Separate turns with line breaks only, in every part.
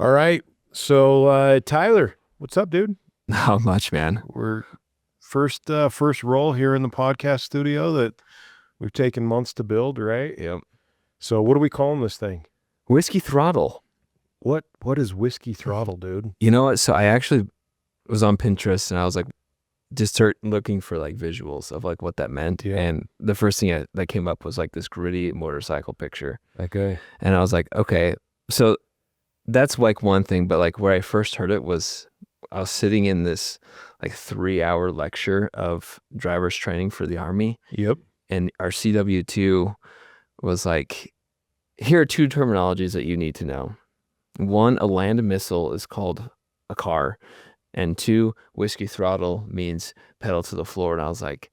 All right. So, Tyler, what's up, dude?
Not much, man.
We're first roll here in the podcast studio that we've taken months to build, right?
Yep.
So, what are we calling this thing?
Whiskey Throttle.
What is Whiskey Throttle, dude?
You know what? So I actually was on Pinterest and I was like, just start looking for like visuals of like what that meant.
Yeah.
And the first thing that came up was like this gritty motorcycle picture.
Okay.
And I was like, okay, so that's like one thing. But like where I first heard it was I was sitting in this like 3-hour lecture of driver's training for the Army.
Yep.
And our CW2 was like, here are two terminologies that you need to know. One, a land missile is called a car. And two, Whiskey Throttle means pedal to the floor. And I was like,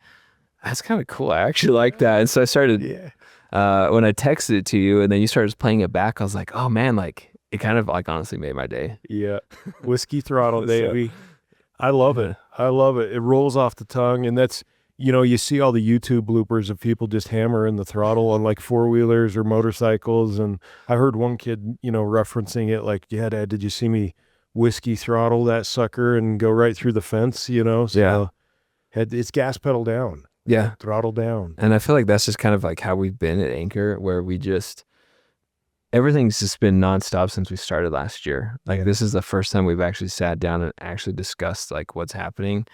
that's kind of cool. I actually like that. And so I started, when I texted it to you and then you started playing it back, I was like, oh man, like it kind of like honestly made my day.
Yeah. Whiskey Throttle, baby. I love it. I love it. It rolls off the tongue. And that's, you see all the YouTube bloopers of people just hammering the throttle on like four-wheelers or motorcycles. And I heard one kid, referencing it like, yeah, Dad, did you see me whiskey throttle that sucker and go right through the fence, So
Yeah.
it's gas pedal down.
Yeah.
Throttle down.
And I feel like that's just kind of like how we've been at Ankuur, where everything's just been nonstop since we started last year. Like this is the first time we've actually sat down and actually discussed like what's happening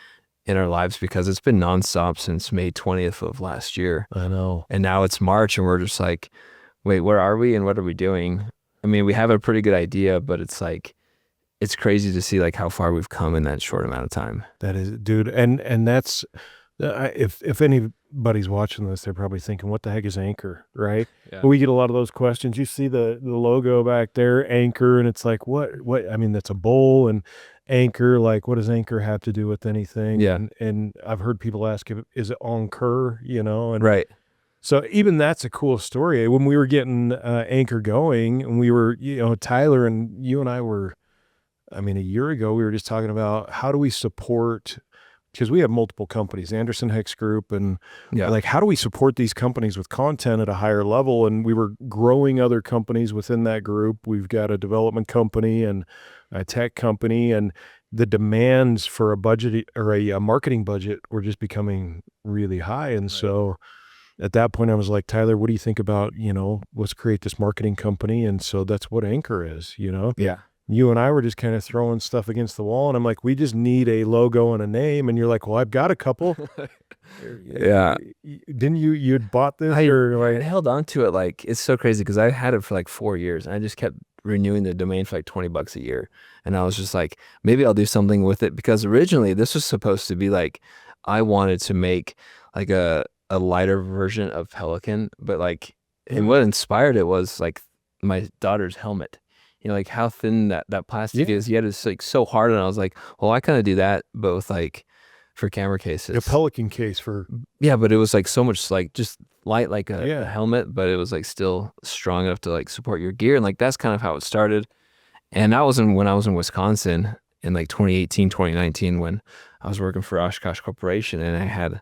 in our lives, because it's been nonstop since May 20th of last year.
I know.
And now it's March and we're just like, wait, where are we and what are we doing? I mean, we have a pretty good idea, but it's like, it's crazy to see like how far we've come in that short amount of time.
That is, dude. And that's, if anybody's watching this, they're probably thinking, what the heck is Ankuur, right?
Yeah.
We get a lot of those questions. You see the logo back there, Ankuur, and it's like, what, I mean, that's a bowl, and Ankuur, like, what does Ankuur have to do with anything?
Yeah.
And I've heard people ask, is it Ankuur, and
Right.
so even that's a cool story. When we were getting Ankuur going, and we were, Tyler and you and I were, I mean, a year ago, we were just talking about how do we support, because we have multiple companies, Anderson Hicks Group, and like, how do we support these companies with content at a higher level? And we were growing other companies within that group. We've got a development company and a tech company, and the demands for a budget or a marketing budget were just becoming really high. And so at that point I was like, Tyler, what do you think about, let's create this marketing company? And so that's what Ankuur is,
Yeah.
You and I were just kind of throwing stuff against the wall, and I'm like, we just need a logo and a name. And you're like, well, I've got a couple.
Yeah.
Didn't you'd bought this?
I held on to it. Like, it's so crazy because I had it for like 4 years and I just kept renewing the domain for like $20 a year. And I was just like, maybe I'll do something with it, because originally this was supposed to be like, I wanted to make like a lighter version of Pelican, but like, and what inspired it was like my daughter's helmet. Like how thin that plastic is. Yet it's like so hard. And I was like, well, I kind of do that, but with like for camera cases.
A Pelican case for.
Yeah, but it was like so much like just light like a helmet, but it was like still strong enough to like support your gear. And like that's kind of how it started. And that was when I was in Wisconsin in like 2018, 2019, when I was working for Oshkosh Corporation, and I had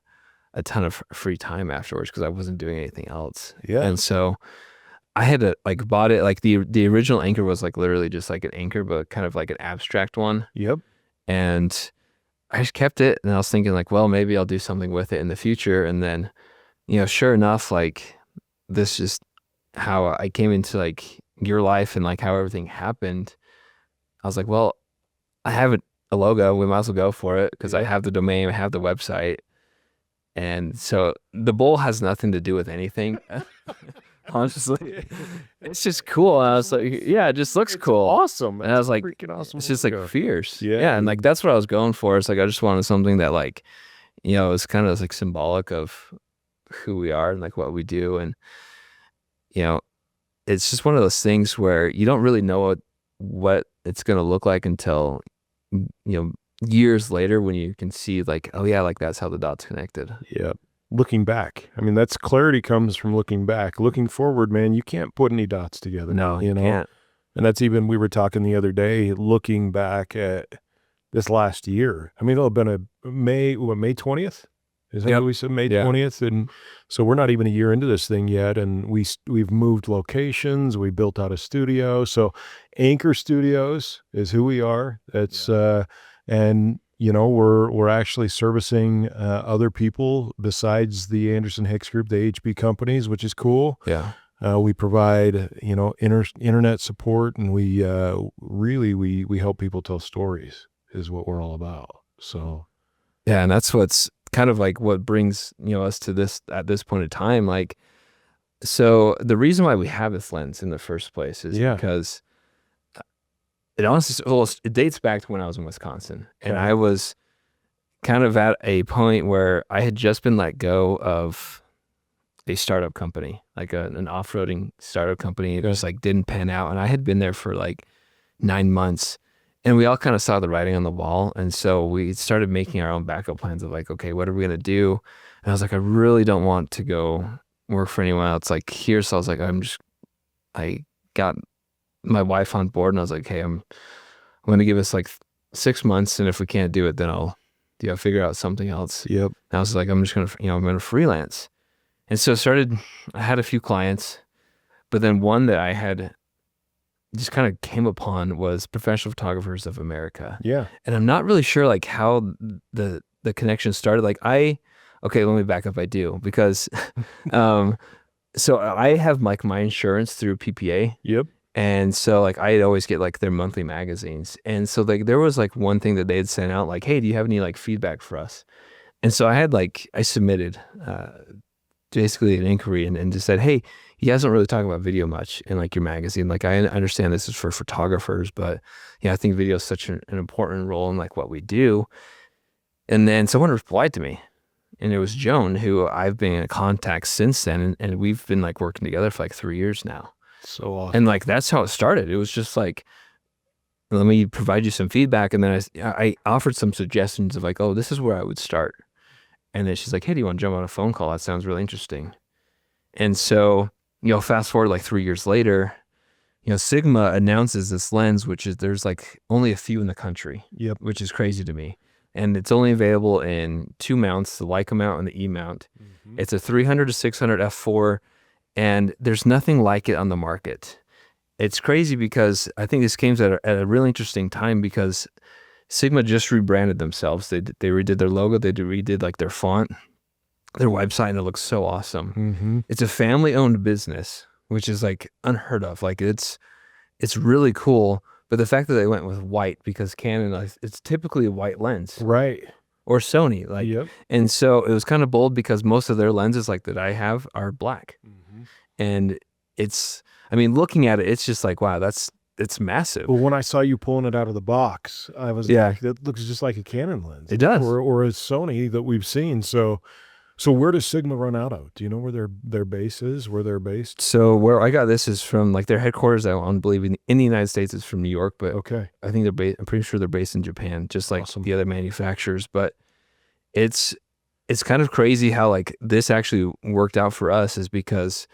a ton of free time afterwards because I wasn't doing anything else.
Yeah.
And so I had to like bought it, like the original Ankuur was like literally just like an anchor, but kind of like an abstract one.
Yep.
And I just kept it, and I was thinking like, well, maybe I'll do something with it in the future. And then, sure enough, like this is how I came into like your life and like how everything happened. I was like, well, I have a logo. We might as well go for it, because I have the domain, I have the website. And so the bowl has nothing to do with anything. Honestly, it's just cool. And I was like, yeah, it just looks cool.
Awesome.
And I was like,
freaking awesome.
it's just like fierce.
Yeah.
And like, that's what I was going for. It's like, I just wanted something that like, it's kind of like symbolic of who we are and like what we do. And, it's just one of those things where you don't really know what it's going to look like until, years later, when you can see like, oh yeah, like that's how the dots connected.
Yeah. Looking back. I mean, that's clarity comes from looking back. Looking forward, man, you can't put any dots together.
No, you can't.
And that's even, we were talking the other day, looking back at this last year. I mean, it'll have been May 20th? Is that what we said, May 20th? And so we're not even a year into this thing yet, and we've moved locations, we built out a studio. So Ankuur Studios is who we are. It's and you know, we're actually servicing other people besides the Anderson Hicks Group, the HB companies, which is cool.
Yeah.
We provide, you know, internet support, and we really we help people tell stories is what we're all about. So
yeah, and that's what's kind of like what brings, you know, us to this at this point in time. Like, so the reason why we have this lens in the first place is because it honestly, well, it dates back to when I was in Wisconsin, and I was kind of at a point where I had just been let go of a startup company, like an off-roading startup company. It just like didn't pan out, and I had been there for like 9 months, and we all kind of saw the writing on the wall, and so we started making our own backup plans of like, okay, what are we gonna do? And I was like, I really don't want to go work for anyone else like here. So I was like, I got my wife on board, and I was like, hey, I'm going to give us like 6 months, and if we can't do it, then I'll figure out something else.
Yep.
And I was like, I'm just gonna, I'm gonna freelance. And so I had a few clients, but then one that I had just kind of came upon was Professional Photographers of America.
Yeah.
And I'm not really sure like how the connection started. Like okay, let me back up. I do, because so I have like my insurance through PPA.
Yep.
And so like I'd always get like their monthly magazines. And so like there was like one thing that they had sent out like, hey, do you have any like feedback for us? And so I submitted basically an inquiry and just said, hey, you guys don't really talk about video much in like your magazine. Like I understand this is for photographers, but yeah, I think video is such an important role in like what we do. And then someone replied to me, and it was Joan, who I've been in contact since then. And we've been like working together for like 3 years now.
So awesome.
And like, that's how it started. It was just like, let me provide you some feedback. And then I offered some suggestions of like, oh, this is where I would start. And then she's like, hey, do you want to jump on a phone call? That sounds really interesting. And so, fast forward like 3 years later, Sigma announces this lens, which is, there's like only a few in the country.
Yep.
Which is crazy to me. And it's only available in 2 mounts, the Leica mount and the E mount. Mm-hmm. It's a 300 to 600 f4, and there's nothing like it on the market. It's crazy because I think this came at a really interesting time, because Sigma just rebranded themselves. They redid their logo. They redid like their font, their website, and it looks so awesome. Mm-hmm. It's a family-owned business, which is like unheard of. Like it's really cool. But the fact that they went with white, because Canon, it's typically a white lens,
right?
Or Sony, like. Yep. And so it was kind of bold, because most of their lenses, like that I have, are black, and looking at it, it's just like, wow, it's massive.
Well, when I saw you pulling it out of the box, I was like, that looks just like a Canon lens.
It does.
Or a Sony that we've seen. So where does Sigma run out of? Do you know where their base is, where they're based?
So where I got this is from like their headquarters, I don't believe in the United States is from New York, but
okay,
I think I'm pretty sure they're based in Japan, just like the other manufacturers. But it's kind of crazy how like this actually worked out for us, is because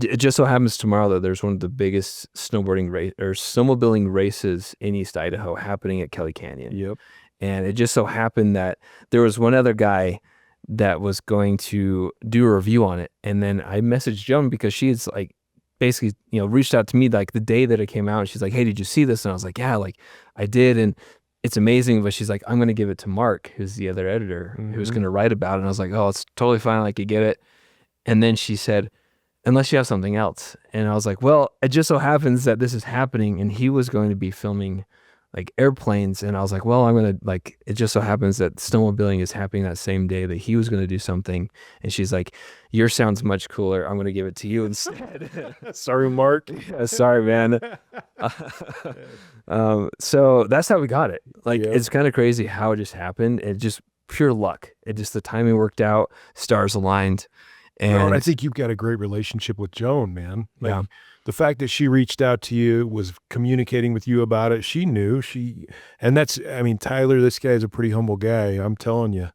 it just so happens tomorrow that there's one of the biggest snowmobiling races in East Idaho happening at Kelly Canyon.
Yep. And
it just so happened that there was one other guy that was going to do a review on it. And then I messaged Joan, because she is like basically, reached out to me like the day that it came out. And she's like, hey, did you see this? And I was like, yeah, like I did. And it's amazing. But she's like, I'm going to give it to Mark, who's the other editor, who's going to write about it. And I was like, oh, it's totally fine. Like, you get it. And then she said, unless you have something else. And I was like, well, it just so happens that this is happening. And he was going to be filming like airplanes. And I was like, well, I'm going to like, it just so happens that snowmobiling is happening that same day that he was going to do something. And she's like, yours sounds much cooler. I'm going to give it to you instead.
Sorry, Mark.
Sorry, man. So that's how we got it. Like, It's kind of crazy how it just happened. It just pure luck. The timing worked out, stars aligned.
And I think you've got a great relationship with Joan, man. Like, the fact that she reached out to you, was communicating with you about it, she knew. Tyler, this guy's a pretty humble guy. I'm telling you,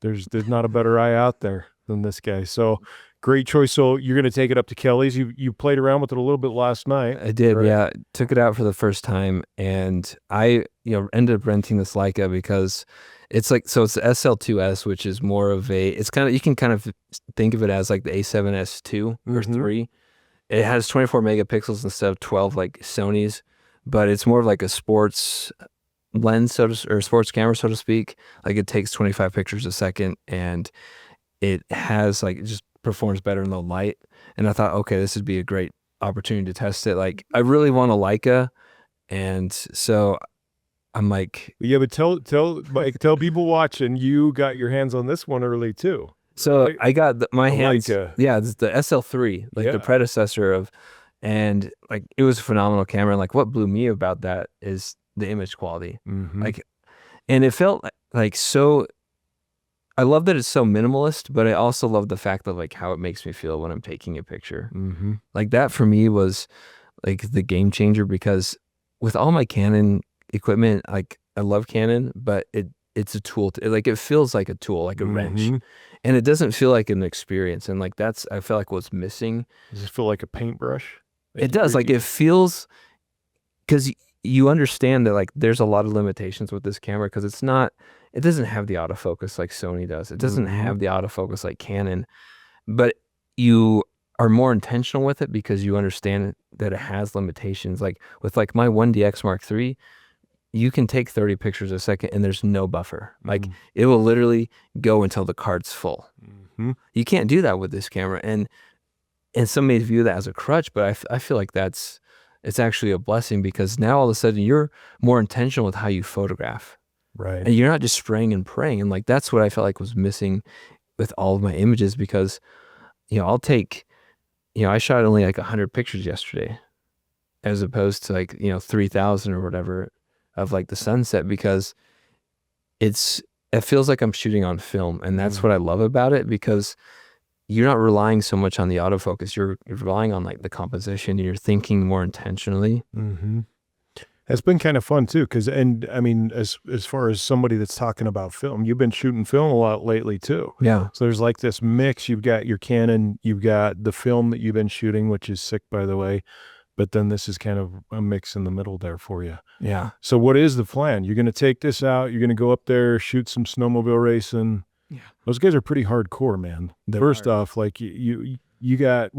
there's not a better eye out there than this guy. So Great choice. So you're going to take it up to Kelly's. You played around with it a little bit last night.
I did,
right?
yeah. Took it out for the first time, and I, ended up renting this Leica because it's like, so it's the SL2S, which is more of a, it's kind of, you can kind of think of it as like the A7S2 or 3. It has 24 megapixels instead of 12 like Sony's, but it's more of like a sports lens, or sports camera, so to speak. Like it takes 25 pictures a second, and it has like, it just performs better in low light. And I thought, okay, this would be a great opportunity to test it. Like I really want a Leica, and so I'm like,
Yeah, but tell people watching, you got your hands on this one early too.
so
right?
I got my
The
hands.
Leica.
Yeah, it's the SL3, like
Yeah.
the predecessor of, and like it was a phenomenal camera. And like what blew me about that is the image quality. Like, and it felt like so. I love that it's so minimalist, but I also love the fact of like how it makes me feel when I'm taking a picture. Like that for me was like the game changer, because with all my Canon equipment, like I love Canon, but it's a tool. Like it feels like a tool, like a wrench, and it doesn't feel like an experience. And like that's, I feel like what's missing.
Does it feel like a paintbrush?
It does. Like it feels, because you understand that like there's a lot of limitations with this camera, because it doesn't have the autofocus like Sony does. It doesn't have the autofocus like Canon, but you are more intentional with it because you understand that it has limitations. Like with like my 1DX Mark III, you can take 30 pictures a second and there's no buffer. Like it will literally go until the card's full. You can't do that with this camera. And some may view that as a crutch, but I feel like it's actually a blessing, because now all of a sudden you're more intentional with how you photograph.
Right.
And you're not just spraying and praying. And like, that's what I felt like was missing with all of my images, because, I'll take, I shot only like 100 pictures yesterday, as opposed to like, 3,000 or whatever of like the sunset, because it feels like I'm shooting on film. And that's what I love about it, because you're not relying so much on the autofocus. You're relying on like the composition. You're thinking more intentionally.
It's been kind of fun too, because, and I mean, as far as somebody that's talking about film, you've been shooting film a lot lately too.
Yeah.
So there's like this mix. You've got your Canon, you've got the film that you've been shooting, which is sick, by the way. But then this is kind of a mix in the middle there for you.
Yeah.
So what is the plan? You're going to take this out. You're going to go up there, shoot some snowmobile racing.
Yeah.
Those guys are pretty hardcore, man. First off, like we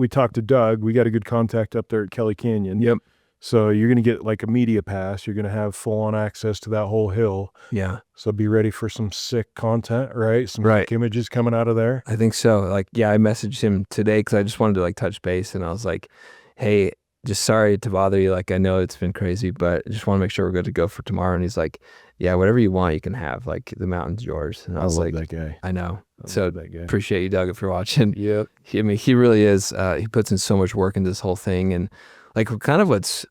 talked to Doug. We got a good contact up there at Kelly Canyon.
Yep.
So you're going to get like a media pass. You're going to have full-on access to that whole hill.
Yeah.
So be ready for some sick content, right? Some
Right.
sick images coming out of there.
I think so. Like, yeah, I messaged him today because I just wanted to like touch base, and I was like, hey, just sorry to bother you. Like, I know it's been crazy, but I just want to make sure we're good to go for tomorrow. And he's like, yeah, whatever you want, you can have. Like, the mountain's yours. And I was
love
like,
that guy.
I know.
I
So
love that guy.
appreciate you, Doug, if you're watching.
Yep.
I mean, he really is. He puts in so much work into this whole thing. And like, kind of what's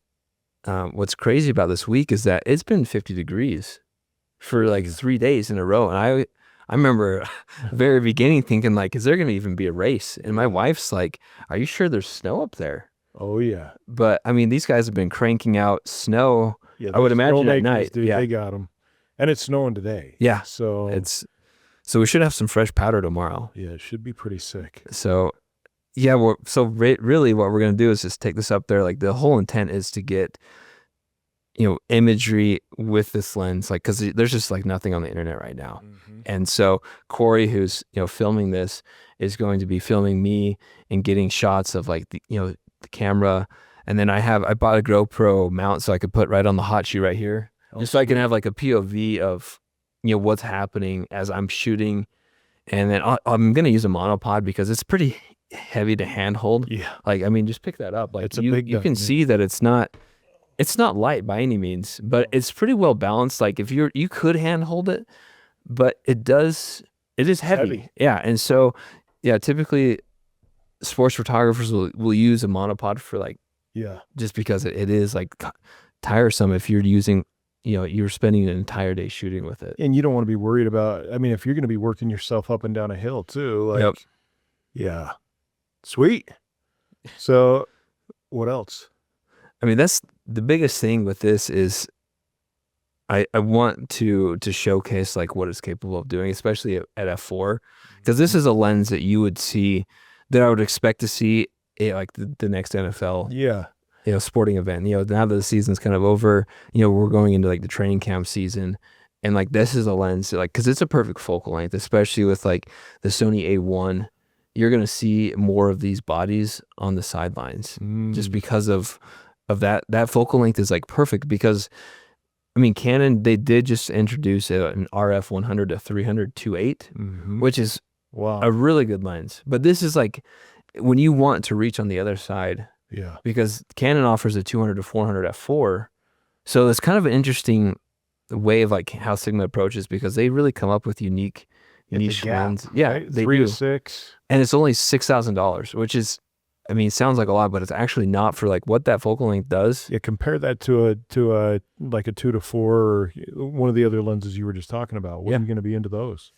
crazy about this week is that it's been 50 degrees for like 3 days in a row. And I remember very beginning thinking like, is there going to even be a race? And my wife's like, are you sure there's snow up there?
Oh yeah.
But I mean, these guys have been cranking out snow.
Yeah,
I would imagine at
snowmakers,
night.
dude,
Yeah.
they got them. And it's snowing today.
Yeah.
So
So we should have some fresh powder tomorrow.
yeah, it should be pretty sick.
So yeah, really what we're going to do is just take this up there. Like the whole intent is to get, imagery with this lens, like, cause there's just like nothing on the internet right now. And so Corey, who's, filming this, is going to be filming me and getting shots of like the camera. And then I bought a GoPro mount so I could put right on the hot shoe right here. Just so I can have like a POV of, what's happening as I'm shooting. And then I'm going to use a monopod because it's pretty heavy to handhold.
Yeah.
Like, I mean, just pick that up. Like
It's a
you
big
can
gun,
see that it's not light by any means, but it's pretty well balanced. Like if you could handhold it, but it is heavy. Yeah. And so, yeah, typically sports photographers will use a monopod for like, just because it is like tiresome if you're using, you're spending an entire day shooting with it.
And you don't want to be worried about, I mean, if you're going to be working yourself up and down a hill too, like,
Yep.
Yeah. Sweet. So what else?
I mean, that's the biggest thing with this is I want to showcase like what it's capable of doing, especially at f4, because this is a lens that you would see that I would expect to see at like the next NFL,
Yeah.
Sporting event. Now that the season's kind of over, we're going into like the training camp season, and like this is a lens like because it's a perfect focal length, especially with like the Sony A1. You're gonna see more of these bodies on the sidelines just because of that focal length is like perfect because. I mean, Canon, they did just introduce an RF 100 to 300 2.8, which is a really good lens. But this is like when you want to reach on the other side, because Canon offers a 200 to 400 f4. So it's kind of an interesting way of like how Sigma approaches because they really come up with unique niche lens. Yeah,
right?
they
3
do.
to 6.
And it's only $6,000, which is, I mean, it sounds like a lot, but it's actually not for like what that focal length does.
Yeah, compare that to a like a 2 to 4 or one of the other lenses you were just talking about. When are you going to be into those?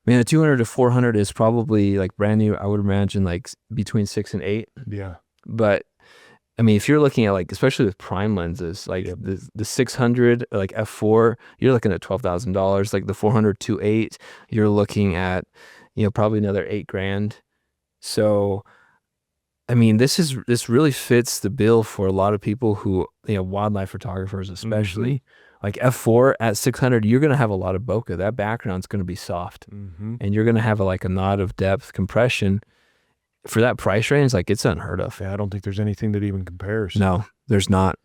I mean, a 200 to 400 is probably like brand new. I would imagine like between 6 and 8.
Yeah.
But I mean, if you're looking at like, especially with prime lenses, like the 600, like f4, you're looking at $12,000. Like the 400 2.8, you're looking at, probably another $8,000. So, I mean, this really fits the bill for a lot of people who, wildlife photographers especially. Like f4 at 600, you're going to have a lot of bokeh. That background's going to be soft. And you're going to have like a nod of depth compression. For that price range, like it's unheard of.
Yeah, I don't think there's anything that even compares.
No, there's not.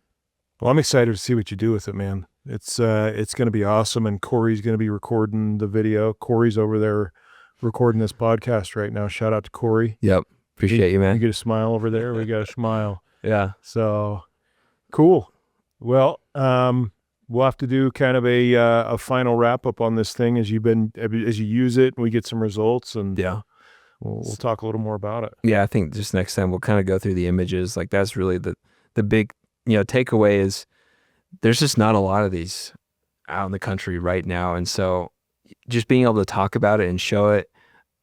Well, I'm excited to see what you do with it, man. It's going to be awesome, and Corey's going to be recording the video. Corey's over there recording this podcast right now. Shout out to Corey.
Yep. Appreciate you, man.
You get a smile over there. We got a smile.
Yeah.
So cool. Well, we'll have to do kind of a final wrap up on this thing as you use it and we get some results, and we'll talk a little more about it.
Yeah, I think just next time we'll kind of go through the images. Like that's really the big takeaway is there's just not a lot of these out in the country right now, and so just being able to talk about it and show it.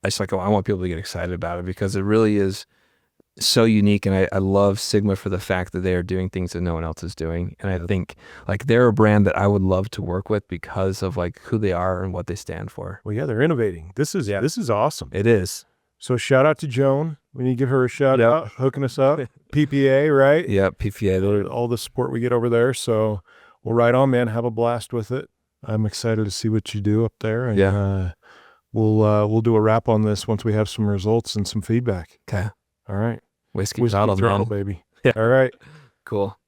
It's like, I want people to get excited about it because it really is so unique. And I love Sigma for the fact that they are doing things that no one else is doing. And I think like they're a brand that I would love to work with because of like who they are and what they stand for.
Well, yeah, they're innovating. This is awesome.
It is.
So shout out to Joan. We need to give her a shout out, hooking us up. PPA, right?
Yeah, PPA.
All the support we get over there. So well, right on, man. Have a blast with it. I'm excited to see what you do up there. And, we'll do a wrap on this once we have some results and some feedback.
Okay.
All right.
Whiskey Throttle,
baby. Yeah. All right.
Cool.